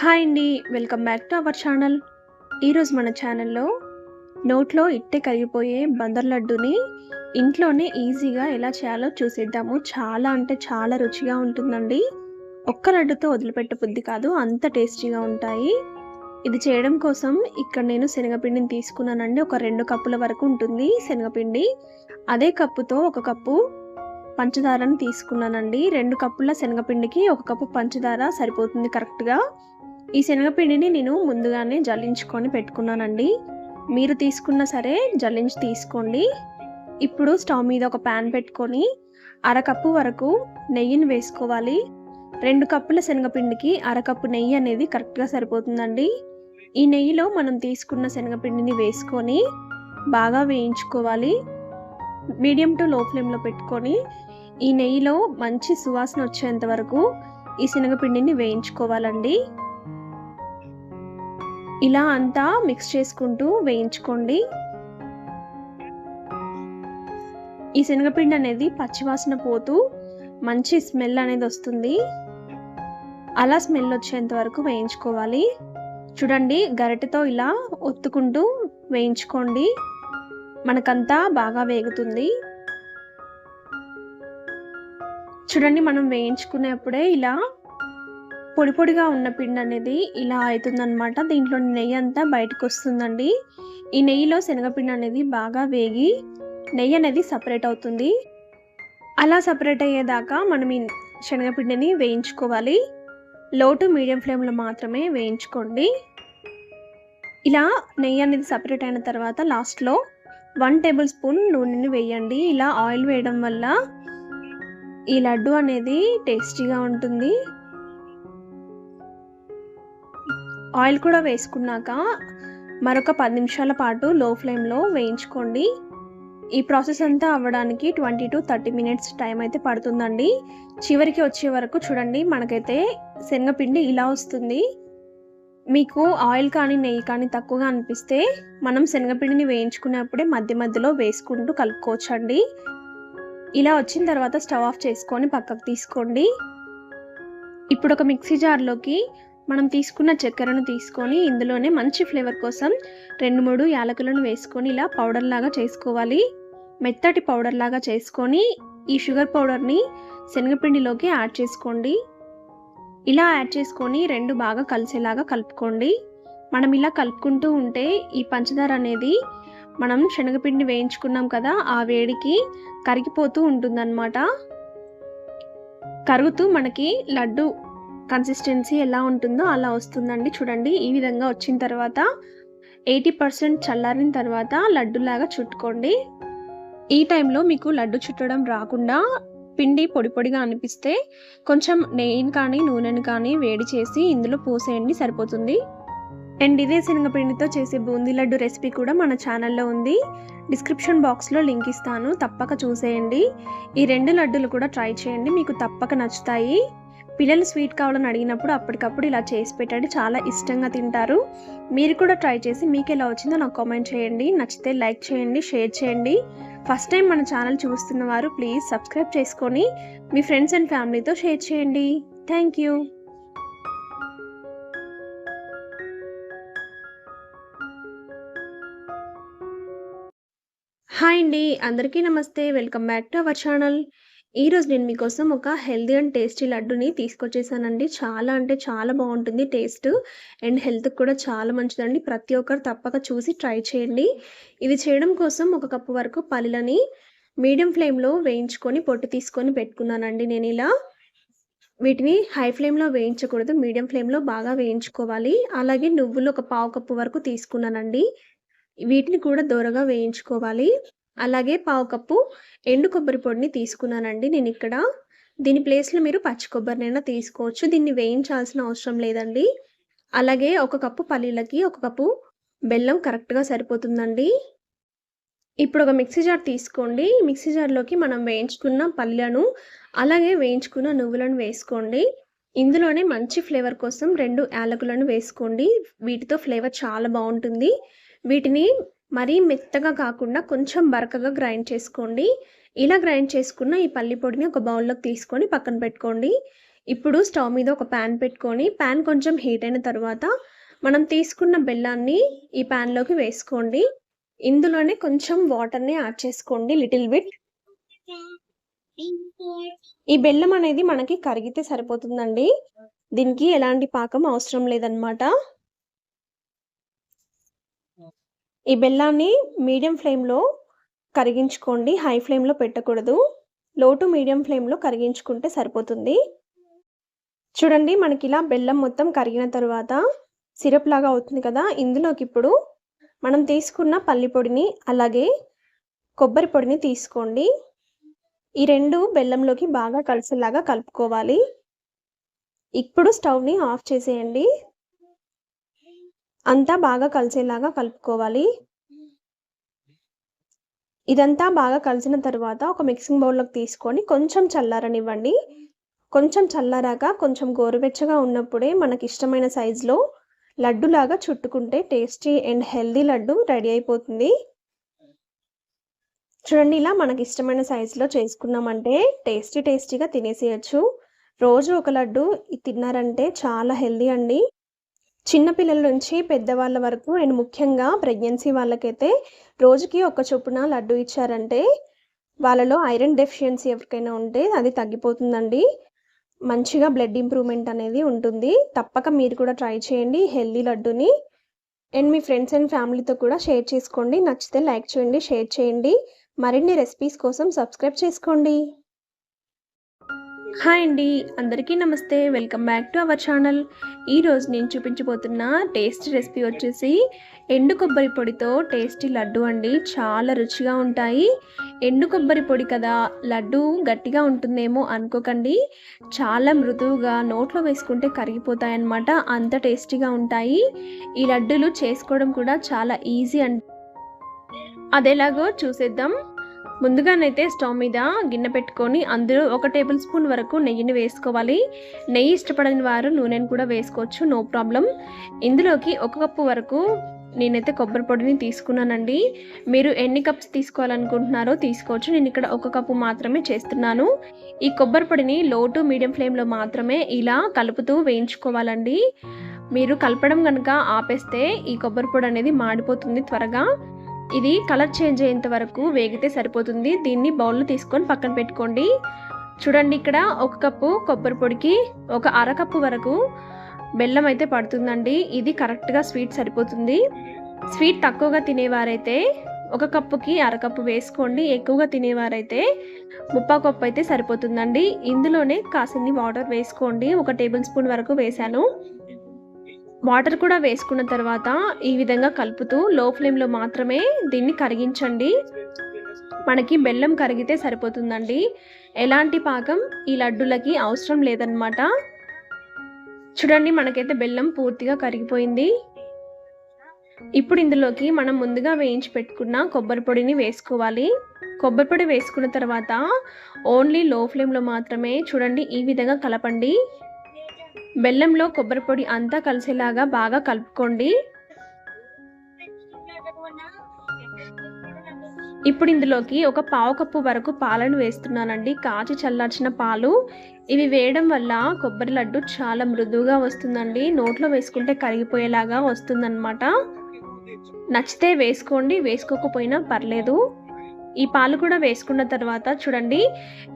Hi అండి. Welcome back to our channel. ఈరోజు మన ఛానల్‌లో నోట్లో ఇట్టే కరిగిపోయే బందర్ లడ్డూని ఇంట్లోనే ఈజీగా ఎలా చేయాలో చూసేద్దాము. చాలా అంటే చాలా రుచిగా ఉంటుందండి. ఒక్క లడ్డుతో వదిలిపెట్టబుద్ధి కాదు. అంత టేస్టీగా ఉంటాయి. ఇది చేయడం కోసం ఇక్కడ నేను శనగపిండిని తీసుకున్నానండి. ఒక 2 కప్పుల వరకు ఉంటుంది శనగపిండి. అదే కప్పుతో ఒక కప్పు పంచదారని తీసుకున్నానండి. 2 కప్పుల శనగపిండికి 1 కప్పు పంచదార సరిపోతుంది కరెక్ట్‌గా. ఈ శనగపిండిని నేను ముందుగానే జల్లించుకొని పెట్టుకున్నానండి. మీరు తీసుకున్నా సరే జల్లించి తీసుకోండి. ఇప్పుడు స్టవ్ మీద ఒక పాన్ పెట్టుకొని అరకప్పు వరకు నెయ్యిని వేసుకోవాలి. 2 కప్పుల శనగపిండికి అరకప్పు నెయ్యి అనేది కరెక్ట్‌గా సరిపోతుందండి. ఈ నెయ్యిలో మనం తీసుకున్న శనగపిండిని వేసుకొని బాగా వేయించుకోవాలి. మీడియం టు లో ఫ్లేమ్‌లో పెట్టుకొని ఈ నెయ్యిలో మంచి సువాసన వచ్చేంత వరకు ఈ శనగపిండిని వేయించుకోవాలండి. ఇలా అంతా మిక్స్ చేసుకుంటూ వేయించుకోండి. ఈ శనగపిండి అనేది పచ్చివాసన పోతూ మంచి స్మెల్ అనేది వస్తుంది. అలా స్మెల్ వచ్చేంత వరకు వేయించుకోవాలి. చూడండి, గరిటెతో ఇలా ఒత్తుకుంటూ వేయించుకోండి. మనకంతా బాగా వేగుతుంది. చూడండి, మనం వేయించుకునేప్పుడే ఇలా పొడి పొడిగా ఉన్న పిండి అనేది ఇలా అవుతుందన్నమాట. దీంట్లో నెయ్యి అంతా బయటకు వస్తుందండి. ఈ నెయ్యిలో శనగపిండి అనేది బాగా వేగి నెయ్యి అనేది సపరేట్ అవుతుంది. అలా సపరేట్ అయ్యేదాకా మనం ఈ శనగపిండిని వేయించుకోవాలి. లో టు మీడియం ఫ్లేమ్లో మాత్రమే వేయించుకోండి. ఇలా నెయ్యి అనేది సపరేట్ అయిన తర్వాత లాస్ట్లో 1 టేబుల్ స్పూన్ నూనెని వేయండి. ఇలా ఆయిల్ వేయడం వల్ల ఈ లడ్డు అనేది టేస్టీగా ఉంటుంది. ఆయిల్ కూడా వేసుకున్నాక మరొక 10 నిమిషాల పాటు లో ఫ్లేమ్లో వేయించుకోండి. ఈ ప్రాసెస్ అంతా అవ్వడానికి 20 to 30 మినిట్స్ టైం అయితే పడుతుందండి. చివరికి వచ్చే వరకు చూడండి, మనకైతే శనగపిండి ఇలా వస్తుంది. మీకు ఆయిల్ కానీ నెయ్యి కానీ తక్కువగా అనిపిస్తే మనం శనగపిండిని వేయించుకునేప్పుడే మధ్య మధ్యలో వేసుకుంటూ కలుపుకోవచ్చండి. ఇలా వచ్చిన తర్వాత స్టవ్ ఆఫ్ చేసుకొని పక్కకు తీసుకోండి. ఇప్పుడు ఒక మిక్సీ జార్లోకి మనం తీసుకున్న చక్కెరను తీసుకొని ఇందులోనే మంచి ఫ్లేవర్ కోసం 2-3 యాలకులను వేసుకొని ఇలా పౌడర్ లాగా చేసుకోవాలి. మెత్తటి పౌడర్ లాగా చేసుకొని ఈ షుగర్ పౌడర్ని శనగపిండిలోకి యాడ్ చేసుకోండి. ఇలా యాడ్ చేసుకొని 2 బాగా కలిసేలాగా కలుపుకోండి. మనం ఇలా కలుపుకుంటూ ఉంటే ఈ పంచదార అనేది మనం శనగపిండి వేయించుకున్నాం కదా, ఆ వేడికి కరిగిపోతూ ఉంటుందన్నమాట. కరుగుతూ మనకి లడ్డు కన్సిస్టెన్సీ ఎలా ఉంటుందో అలా వస్తుందండి. చూడండి, ఈ విధంగా వచ్చిన తర్వాత 80% చల్లారిన తర్వాత లడ్డులాగా చుట్టుకోండి. ఈ టైంలో మీకు లడ్డు చుట్టడం రాకుండా పిండి పొడి పొడిగా అనిపిస్తే కొంచెం నెయ్యిని కానీ నూనెని కానీ వేడి చేసి ఇందులో పోసేయండి, సరిపోతుంది. అండ్ ఇదే శనగపిండితో చేసే బూందీ లడ్డు రెసిపీ కూడా మన ఛానల్లో ఉంది. డిస్క్రిప్షన్ బాక్స్లో లింక్ ఇస్తాను, తప్పక చూసేయండి. ఈ 2 లడ్డులు కూడా ట్రై చేయండి, మీకు తప్పక నచ్చుతాయి. పిల్లలు స్వీట్ కావాలని అడిగినప్పుడు అప్పటికప్పుడు ఇలా చేసి పెట్టండి, చాలా ఇష్టంగా తింటారు. మీరు కూడా ట్రై చేసి మీకు ఎలా వచ్చిందో నాకు కామెంట్ చేయండి. నచ్చితే లైక్ చేయండి, షేర్ చేయండి. ఫస్ట్ టైం మన ఛానల్ చూస్తున్న వారు ప్లీజ్ సబ్స్క్రైబ్ చేసుకొని మీ ఫ్రెండ్స్ అండ్ ఫ్యామిలీతో షేర్ చేయండి. Thank you. హాయ్ అండి, అందరికీ నమస్తే. Welcome back to our channel. ఈరోజు నేను మీకోసం ఒక హెల్తీ అండ్ టేస్టీ లడ్డుని తీసుకొచ్చేసానండి. చాలా అంటే చాలా బాగుంటుంది టేస్ట్, అండ్ హెల్త్కి కూడా చాలా మంచిదండి. ప్రతి ఒక్కరు తప్పక చూసి ట్రై చేయండి. ఇది చేయడం కోసం 1 కప్పు వరకు పల్లీలని మీడియం ఫ్లేమ్లో వేయించుకొని పొట్టు తీసుకొని పెట్టుకున్నానండి. నేను ఇలా వీటిని హై ఫ్లేమ్లో వేయించకూడదు, మీడియం ఫ్లేమ్లో బాగా వేయించుకోవాలి. అలాగే నువ్వులు ఒక పావు కప్పు వరకు తీసుకున్నానండి. వీటిని కూడా దోరగా వేయించుకోవాలి. అలాగే పావు కప్పు ఎండు కొబ్బరి పొడిని తీసుకున్నానండి నేను ఇక్కడ. దీని ప్లేస్లో మీరు పచ్చి కొబ్బరినైనా తీసుకోవచ్చు. దీన్ని వేయించాల్సిన అవసరం లేదండి. అలాగే 1 కప్పు పల్లీలకి 1 కప్పు బెల్లం కరెక్ట్గా సరిపోతుందండి. ఇప్పుడు ఒక మిక్సీ జార్ తీసుకోండి. మిక్సీ జార్లోకి మనం వేయించుకున్న పల్లీలను అలాగే వేయించుకున్న నువ్వులను వేసుకోండి. ఇందులోనే మంచి ఫ్లేవర్ కోసం 2 యాలకులను వేసుకోండి. వీటితో ఫ్లేవర్ చాలా బాగుంటుంది. వీటిని మరీ మెత్తగా కాకుండా కొంచెం బరకగా గ్రైండ్ చేసుకోండి. ఇలా గ్రైండ్ చేసుకున్న ఈ పల్లి పొడిని ఒక బౌల్లోకి తీసుకొని పక్కన పెట్టుకోండి. ఇప్పుడు స్టవ్ మీద ఒక పాన్ పెట్టుకొని పాన్ కొంచెం హీట్ అయిన తర్వాత మనం తీసుకున్న బెల్లాన్ని ఈ పాన్లోకి వేసుకోండి. ఇందులోనే కొంచెం వాటర్ని యాడ్ చేసుకోండి, లిటిల్ బిట్. ఈ బెల్లం అనేది మనకి కరిగితే సరిపోతుందండి, దీనికి ఎలాంటి పాకం అవసరం లేదన్నమాట. ఈ బెల్లాన్ని మీడియం ఫ్లేమ్లో కరిగించుకోండి, హై ఫ్లేమ్లో పెట్టకూడదు. లో టు మీడియం ఫ్లేమ్లో కరిగించుకుంటే సరిపోతుంది. చూడండి, మనకి ఇలా బెల్లం మొత్తం కరిగిన తర్వాత సిరప్ లాగా అవుతుంది కదా. ఇందులోకి ఇప్పుడు మనం తీసుకున్న పల్లి పొడిని అలాగే కొబ్బరి పొడిని తీసుకోండి. ఈ రెండు బెల్లంలోకి బాగా కలిసేలాగా కలుపుకోవాలి. ఇప్పుడు స్టవ్ని ఆఫ్ చేసేయండి. అంతా బాగా కలిసేలాగా కలుపుకోవాలి. ఇదంతా బాగా కలిసిన తర్వాత ఒక మిక్సింగ్ బౌల్లోకి తీసుకొని కొంచెం చల్లారనివ్వండి. కొంచెం చల్లారాక కొంచెం గోరువెచ్చగా ఉన్నప్పుడే మనకి ఇష్టమైన సైజులో లడ్డులాగా చుట్టుకుంటే tasty and healthy laddu ready అయిపోతుంది. చూడండి, ఇలా మనకి ఇష్టమైన సైజులో చేసుకున్నామంటే టేస్టీగా తినేసేయచ్చు. రోజు ఒక లడ్డు తిన్నారంటే చాలా హెల్దీ అండి. చిన్నపిల్లల నుంచి పెద్దవాళ్ళ వరకు అండ్ ముఖ్యంగా ప్రెగ్నెన్సీ వాళ్ళకైతే రోజుకి ఒక చొప్పున లడ్డు ఇచ్చారంటే వాళ్ళలో ఐరన్ డెఫిషియన్సీ ఎవరికైనా ఉంటే అది తగ్గిపోతుందండి. మంచిగా బ్లడ్ ఇంప్రూవ్మెంట్ అనేది ఉంటుంది. తప్పక మీరు కూడా ట్రై చేయండి హెల్దీ లడ్డుని. అండ్ మీ ఫ్రెండ్స్ అండ్ ఫ్యామిలీతో కూడా షేర్ చేసుకోండి. నచ్చితే లైక్ చేయండి, షేర్ చేయండి. మరిన్ని రెసిపీస్ కోసం సబ్స్క్రైబ్ చేసుకోండి. హాయ్ అండి, అందరికీ నమస్తే. Welcome back to our channel. ఈరోజు నేను చూపించబోతున్న టేస్టీ రెసిపీ వచ్చేసి ఎండు కొబ్బరి పొడితో టేస్టీ లడ్డు అండి. చాలా రుచిగా ఉంటాయి. ఎండు కొబ్బరి పొడి కదా, లడ్డు గట్టిగా ఉంటుందేమో అనుకోకండి. చాలా మృదువుగా నోట్లో వేసుకుంటే కరిగిపోతాయన్నమాట, అంత టేస్టీగా ఉంటాయి. ఈ లడ్డూలు చేసుకోవడం కూడా చాలా ఈజీ అండి. అదేలాగో చూసేద్దాం. ముందుగానైతే స్టవ్ మీద గిన్నె పెట్టుకొని అందులో 1 టేబుల్ స్పూన్ వరకు నెయ్యిని వేసుకోవాలి. నెయ్యి ఇష్టపడని వారు నూనెను కూడా వేసుకోవచ్చు, నో ప్రాబ్లం. ఇందులోకి 1 కప్పు వరకు నేనైతే కొబ్బరి పొడిని తీసుకున్నానండి. మీరు ఎన్ని కప్స్ తీసుకోవాలనుకుంటున్నారో తీసుకోవచ్చు. నేను ఇక్కడ 1 కప్పు మాత్రమే చేస్తున్నాను. ఈ కొబ్బరి పొడిని లో టు మీడియం ఫ్లేమ్లో మాత్రమే ఇలా కలుపుతూ వేయించుకోవాలండి. మీరు కలపడం కనుక ఆపేస్తే ఈ కొబ్బరి పొడి అనేది మాడిపోతుంది త్వరగా. ఇది కలర్ చేంజ్ అయ్యేంత వరకు వేగితే సరిపోతుంది. దీన్ని బౌల్లో తీసుకొని పక్కన పెట్టుకోండి. చూడండి, ఇక్కడ 1 కప్పు కొబ్బరి పొడికి 1 అరకప్పు వరకు బెల్లం అయితే పడుతుందండి. ఇది కరెక్ట్గా స్వీట్ సరిపోతుంది. స్వీట్ తక్కువగా తినేవారైతే 1 కప్పుకి అరకప్పు వేసుకోండి. ఎక్కువగా తినేవారైతే 3/4 కప్పు అయితే సరిపోతుందండి. ఇందులోనే కాసిన్ని వాటర్ వేసుకోండి. 1 టేబుల్ స్పూన్ వరకు వేశాను. వాటర్ కూడా వేసుకున్న తర్వాత ఈ విధంగా కలుపుతూ లో ఫ్లేమ్లో మాత్రమే దీన్ని కరిగించండి. మనకి బెల్లం కరిగితే సరిపోతుందండి. ఎలాంటి పాకం ఈ లడ్డులకి అవసరం లేదన్నమాట. చూడండి, మనకైతే బెల్లం పూర్తిగా కరిగిపోయింది. ఇప్పుడు ఇందులోకి మనం ముందుగా వేయించి పెట్టుకున్న కొబ్బరి పొడిని వేసుకోవాలి. కొబ్బరి పొడి వేసుకున్న తర్వాత ఓన్లీ లో ఫ్లేమ్లో మాత్రమే చూడండి ఈ విధంగా కలపండి. బెల్లంలో కొబ్బరి పొడి అంతా కలిసేలాగా బాగా కలుపుకోండి. ఇప్పుడు ఇందులోకి 1/4 కప్పు వరకు పాలను వేస్తున్నానండి, కాచి చల్లార్చిన పాలు. ఇవి వేయడం వల్ల కొబ్బరి లడ్డు చాలా మృదువుగా వస్తుందండి. నోట్లో వేసుకుంటే కరిగిపోయేలాగా వస్తుందన్నమాట. నచ్చితే వేసుకోండి, వేసుకోకపోయినా పర్లేదు. ఈ పాలు కూడా వేసుకున్న తర్వాత చూడండి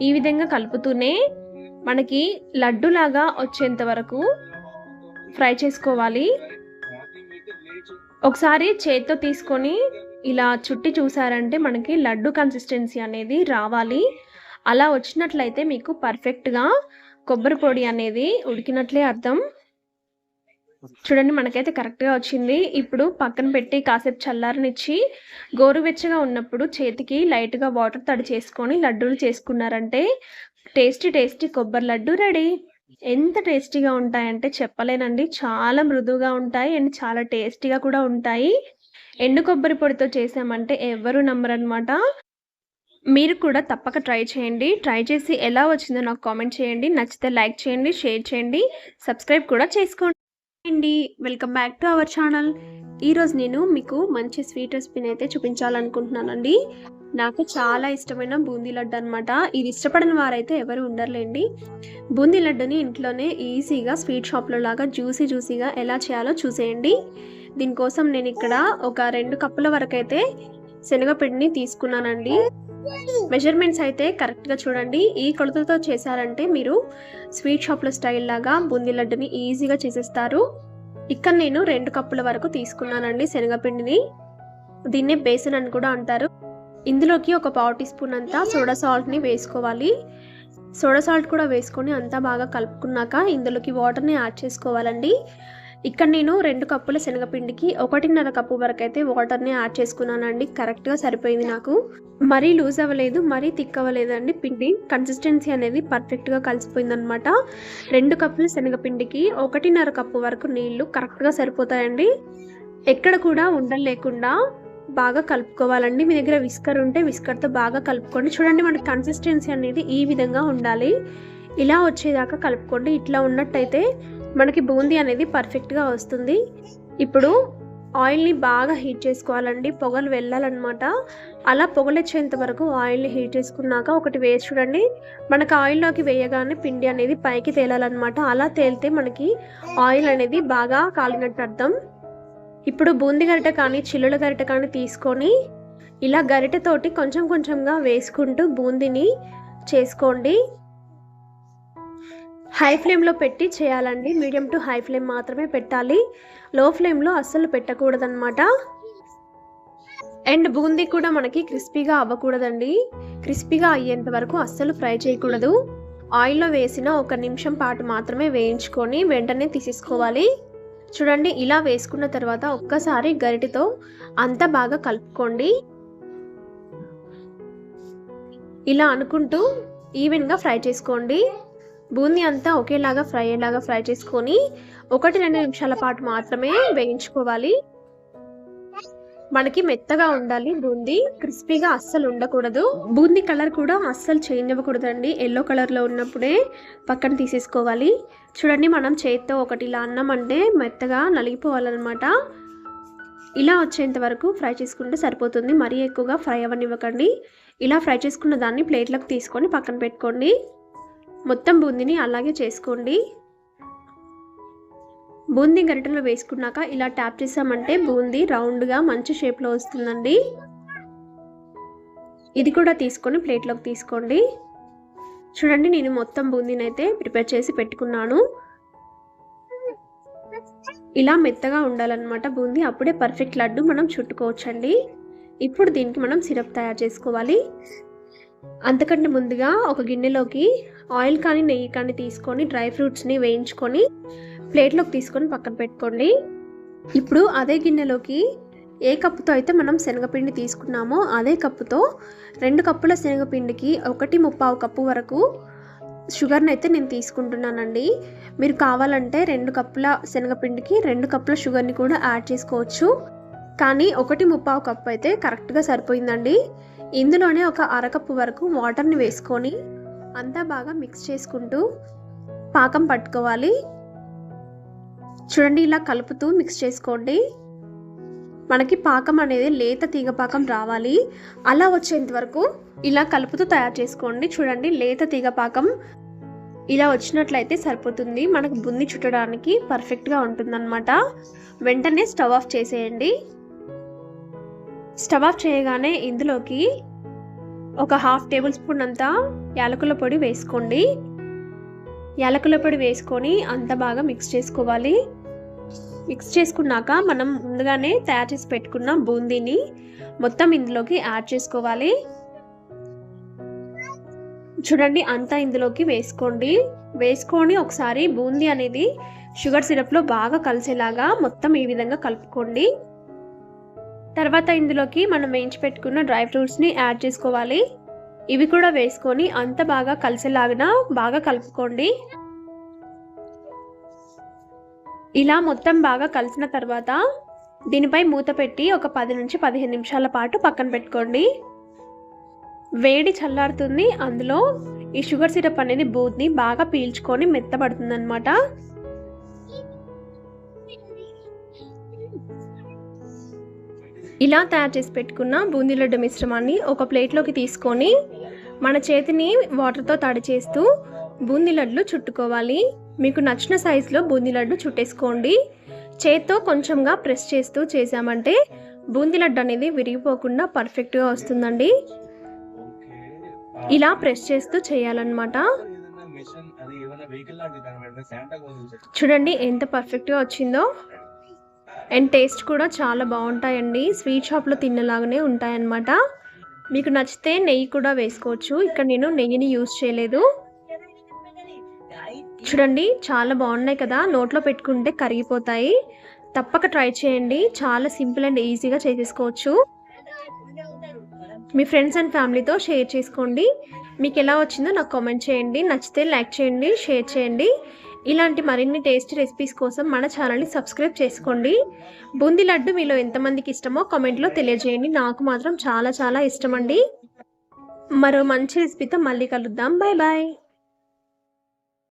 ఈ విధంగా కలుపుతూనే మనకి లడ్డులాగా వచ్చేంత వరకు ఫ్రై చేసుకోవాలి. ఒకసారి చేత్తో తీసుకొని ఇలా చుట్టి చూసారంటే మనకి లడ్డు కన్సిస్టెన్సీ అనేది రావాలి. అలా వచ్చినట్లయితే మీకు పర్ఫెక్ట్గా కొబ్బరి పొడి అనేది ఉడికినట్లే అర్థం. చూడండి, మనకైతే కరెక్ట్గా వచ్చింది. ఇప్పుడు పక్కన పెట్టి కాసేపు చల్లారనిచ్చి గోరువెచ్చగా ఉన్నప్పుడు చేతికి లైట్గా వాటర్ తడి చేసుకొని లడ్డూలు చేసుకున్నారంటే టేస్టీ కొబ్బరి లడ్డు రెడీ. ఎంత టేస్టీగా ఉంటాయంటే చెప్పలేనండి. చాలా మృదువుగా ఉంటాయి అండ్ చాలా టేస్టీగా కూడా ఉంటాయి. ఎండు కొబ్బరి పొడితో చేసామంటే ఎవరు నమ్మరనమాట. మీరు కూడా తప్పక ట్రై చేయండి. ట్రై చేసి ఎలా వచ్చిందో నాకు కామెంట్ చేయండి. నచ్చితే లైక్ చేయండి, షేర్ చేయండి, సబ్స్క్రైబ్ కూడా చేసుకోండి. Welcome back to our channel. ఈరోజు నేను మీకు మంచి స్వీట్ రెసిపీని అయితే చూపించాలనుకుంటున్నానండి. నాకు చాలా ఇష్టమైన బూందీ లడ్డు అనమాట. ఇది ఇష్టపడని వారైతే ఎవరు ఉండరులేండి. బూందీ లడ్డుని ఇంట్లోనే ఈజీగా స్వీట్ షాప్‌లో లాగా జ్యూసీగా ఎలా చేయాలో చూసేయండి. దీనికోసం నేనిక్కడ ఒక 2 కప్పుల వరకైతే శనగపిండిని తీసుకున్నానండి. మెజర్‌మెంట్స్ అయితే కరెక్ట్‌గా చూడండి. ఈ కొలతతో చేశారంటే మీరు స్వీట్ షాప్‌లో స్టైల్ లాగా బూందీ లడ్డుని ఈజీగా చేసేస్తారు. ఇక్కడ నేను 2 కప్పుల వరకు తీసుకున్నానండి శనగపిండిని. దీన్నే బేసన్ అని కూడా అంటారు. ఇందులోకి ఒక పావు టీ స్పూన్ అంతా సోడా సాల్ట్‌ని వేసుకోవాలి. సోడా సాల్ట్ కూడా వేసుకొని అంతా బాగా కలుపుకున్నాక ఇందులోకి వాటర్‌ని యాడ్ చేసుకోవాలండి. ఇక్కడ నేను 2 కప్పుల శనగపిండికి 1.5 కప్పు వరకైతే వాటర్‌ని యాడ్ చేసుకున్నానండి. కరెక్ట్‌గా సరిపోయింది నాకు. మరీ లూజ్ అవ్వలేదు, మరీ థిక్ అవ్వలేదండి పిండి. కన్సిస్టెన్సీ అనేది పర్ఫెక్ట్‌గా కలిసిపోయిందనమాట. 2 కప్పుల శనగపిండికి 1.5 కప్పు వరకు నీళ్లు కరెక్ట్‌గా సరిపోతాయండి. ఎక్కడ కూడా ఉండలు లేకుండా బాగా కలుపుకోవాలండి. మీ దగ్గర విస్కర్ ఉంటే విస్కర్‌తో బాగా కలుపుకోండి. చూడండి మనకి కన్సిస్టెన్సీ అనేది ఈ విధంగా ఉండాలి. ఇలా వచ్చేదాకా కలుపుకోండి. ఇట్లా ఉన్నట్టయితే మనకి బూందీ అనేది పర్ఫెక్ట్‌గా వస్తుంది. ఇప్పుడు ఆయిల్‌ని బాగా హీట్ చేసుకోవాలండి. పొగలు వెళ్ళాలన్నమాట. అలా పొగలొచ్చేంత వరకు ఆయిల్‌ని హీట్ చేసుకున్నాక ఒకటి వేసి చూడండి. మనకు ఆయిల్‌లోకి వేయగానే పిండి అనేది పైకి తేలాలన్నమాట. అలా తేలితే మనకి ఆయిల్ అనేది బాగా కాలినట్టు అర్థం. ఇప్పుడు బూందీ గరిటె కానీ చిల్లుల గరిటె కానీ తీసుకొని ఇలా గరిటెతోటి కొంచెం కొంచెంగా వేసుకుంటూ బూందీని చేసుకోండి. హై ఫ్లేమ్‌లో పెట్టి చేయాలండి. మీడియం టు హై ఫ్లేమ్ మాత్రమే పెట్టాలి. లో ఫ్లేమ్‌లో అస్సలు పెట్టకూడదనమాట. అండ్ బూందీ కూడా మనకి క్రిస్పీగా అవ్వకూడదండి. క్రిస్పీగా అయ్యేంత వరకు అస్సలు ఫ్రై చేయకూడదు. ఆయిల్‌లో వేసిన 1 నిమిషం పాటు మాత్రమే వేయించుకొని వెంటనే తీసేసుకోవాలి. చూడండి ఇలా వేసుకున్న తర్వాత ఒక్కసారి గరిటెతో అంతా బాగా కలుపుకోండి. ఇలా అనుకుంటూ ఈవెన్‌గా ఫ్రై చేసుకోండి. బూందీ అంతా ఒకేలాగా ఫ్రై అయ్యేలాగా ఫ్రై చేసుకొని 1-2 నిమిషాల పాటు మాత్రమే వేయించుకోవాలి. మనకి మెత్తగా ఉండాలి బూందీ. క్రిస్పీగా అస్సలు ఉండకూడదు. బూందీ కలర్ కూడా అస్సలు చేంజ్ అవ్వకూడదండి. యెల్లో కలర్‌లో ఉన్నప్పుడే పక్కన తీసేసుకోవాలి. చూడండి మనం చేత్తో ఒకటి ఇలా అన్నామంటే మెత్తగా నలిగిపోవాలన్నమాట. ఇలా వచ్చేంత వరకు ఫ్రై చేసుకుంటే సరిపోతుంది. మరీ ఎక్కువగా ఫ్రై అవ్వనివ్వకండి. ఇలా ఫ్రై చేసుకున్న దాన్ని ప్లేట్‌లోకి తీసుకొని పక్కన పెట్టుకోండి. మొత్తం బూందీని అలాగే చేసుకోండి. బూందీ గరిటెలో వేసుకున్నాక ఇలా ట్యాప్ చేసామంటే బూందీ రౌండ్‌గా మంచి షేప్‌లో వస్తుందండి. ఇది కూడా తీసుకొని ప్లేట్‌లోకి తీసుకోండి. చూడండి నేను మొత్తం బూందీనైతే ప్రిపేర్ చేసి పెట్టుకున్నాను. ఇలా మెత్తగా ఉండాలన్నమాట బూందీ. అప్పుడే పర్ఫెక్ట్ లడ్డు మనం చుట్టుకోవచ్చండి. ఇప్పుడు దీనికి మనం సిరప్ తయారు చేసుకోవాలి. అంతకంటే ముందుగా ఒక గిన్నెలోకి ఆయిల్ కానీ నెయ్యి కానీ తీసుకొని డ్రై ఫ్రూట్స్‌ని వేయించుకొని ప్లేట్‌లోకి తీసుకొని పక్కన పెట్టుకోండి. ఇప్పుడు అదే గిన్నెలోకి ఏ కప్పుతో అయితే మనం శనగపిండి తీసుకున్నామో అదే కప్పుతో 2 కప్పుల శనగపిండికి 1.25 కప్పు వరకు షుగర్‌ని అయితే నేను తీసుకుంటున్నానండి. మీరు కావాలంటే 2 కప్పుల శనగపిండికి 2 కప్పుల షుగర్‌ని కూడా యాడ్ చేసుకోవచ్చు. కానీ 1.25 కప్పు అయితే కరెక్ట్‌గా సరిపోయిందండి. ఇందులోనే ఒక అరకప్పు వరకు వాటర్‌ని వేసుకొని అంతా బాగా మిక్స్ చేసుకుంటూ పాకం పట్టుకోవాలి. చూడండి ఇలా కలుపుతూ మిక్స్ చేసుకోండి. మనకి పాకం అనేది లేత తీగ పాకం రావాలి. అలా వచ్చేంత వరకు ఇలా కలుపుతూ తయారు చేసుకోండి. చూడండి లేత తీగ పాకం ఇలా వచ్చినట్లయితే సరిపోతుంది. మనకు బూందీ చుట్టడానికి పర్ఫెక్ట్‌గా ఉంటుందన్నమాట. వెంటనే స్టవ్ ఆఫ్ చేసేయండి. స్టవ్ ఆఫ్ చేయగానే ఇందులోకి ఒక 1/2 టేబుల్ స్పూన్ అంతా యాలకుల పొడి వేసుకోండి. యాలకుల పొడి వేసుకొని అంతా బాగా మిక్స్ చేసుకోవాలి. మిక్స్ చేసుకున్నాక మనం ముందుగానే తయారు చేసి పెట్టుకున్న బూందీని మొత్తం ఇందులోకి యాడ్ చేసుకోవాలి. చూడండి అంతా ఇందులోకి వేసుకోండి. వేసుకొని ఒకసారి బూందీ అనేది షుగర్ సిరప్‌లో బాగా కలిసేలాగా మొత్తం ఈ విధంగా కలుపుకోండి. తర్వాత ఇందులోకి మనం వేయించి పెట్టుకున్న డ్రై ఫ్రూట్స్‌ని యాడ్ చేసుకోవాలి. ఇవి కూడా వేసుకొని అంత బాగా కలిసేలాగా బాగా కలుపుకోండి. ఇలా మొత్తం బాగా కలిసిన తర్వాత దీనిపై మూత పెట్టి ఒక 10 నుంచి 15 నిమిషాల పాటు పక్కన పెట్టుకోండి. వేడి చల్లారుతుంది. అందులో ఈ షుగర్ సిరప్ అనేది బూందీ బాగా పీల్చుకొని మెత్తబడుతుందన్నమాట. ఇలా తయారు చేసి పెట్టుకున్న బూందీ లడ్డు మిశ్రమాన్ని ఒక ప్లేట్లోకి తీసుకొని మన చేతిని వాటర్తో తడి చేస్తూ బూందీ లడ్లు చుట్టుకోవాలి. మీకు నచ్చిన సైజులో బూందీ లడ్డు చుట్టేసుకోండి. చేత్తో కొంచెంగా ప్రెస్ చేస్తూ చేసామంటే బూందీ లడ్డు అనేది విరిగిపోకుండా పర్ఫెక్ట్గా వస్తుందండి. ఇలా ప్రెస్ చేస్తూ చేయాలన్నమాట. చూడండి ఎంత పర్ఫెక్ట్గా వచ్చిందో. అండ్ టేస్ట్ కూడా చాలా బాగుంటాయండి. స్వీట్ షాప్లో తిన్నలాగానే ఉంటాయన్నమాట. మీకు నచ్చితే నెయ్యి కూడా వేసుకోవచ్చు. ఇక్కడ నేను నెయ్యిని యూజ్ చేయలేదు. చూడండి చాలా బాగున్నాయి కదా, నోట్లో పెట్టుకుంటే కరిగిపోతాయి. తప్పక ట్రై చేయండి. చాలా సింపుల్ అండ్ ఈజీగా చేసేసుకోవచ్చు. మీ ఫ్రెండ్స్ అండ్ ఫ్యామిలీతో షేర్ చేసుకోండి. మీకు ఎలా వచ్చిందో నాకు కామెంట్ చేయండి. నచ్చితే లైక్ చేయండి, షేర్ చేయండి. ఇలాంటి మరిన్ని టేస్టీ రెసిపీస్ కోసం మన ఛానల్ని సబ్స్క్రైబ్ చేసుకోండి. బూందీ లడ్డు మీలో ఎంతమందికి ఇష్టమో కామెంట్లో తెలియజేయండి. నాకు మాత్రం చాలా చాలా ఇష్టం అండి. మరో మంచి రెసిపీతో మళ్ళీ కలుద్దాం. Bye bye.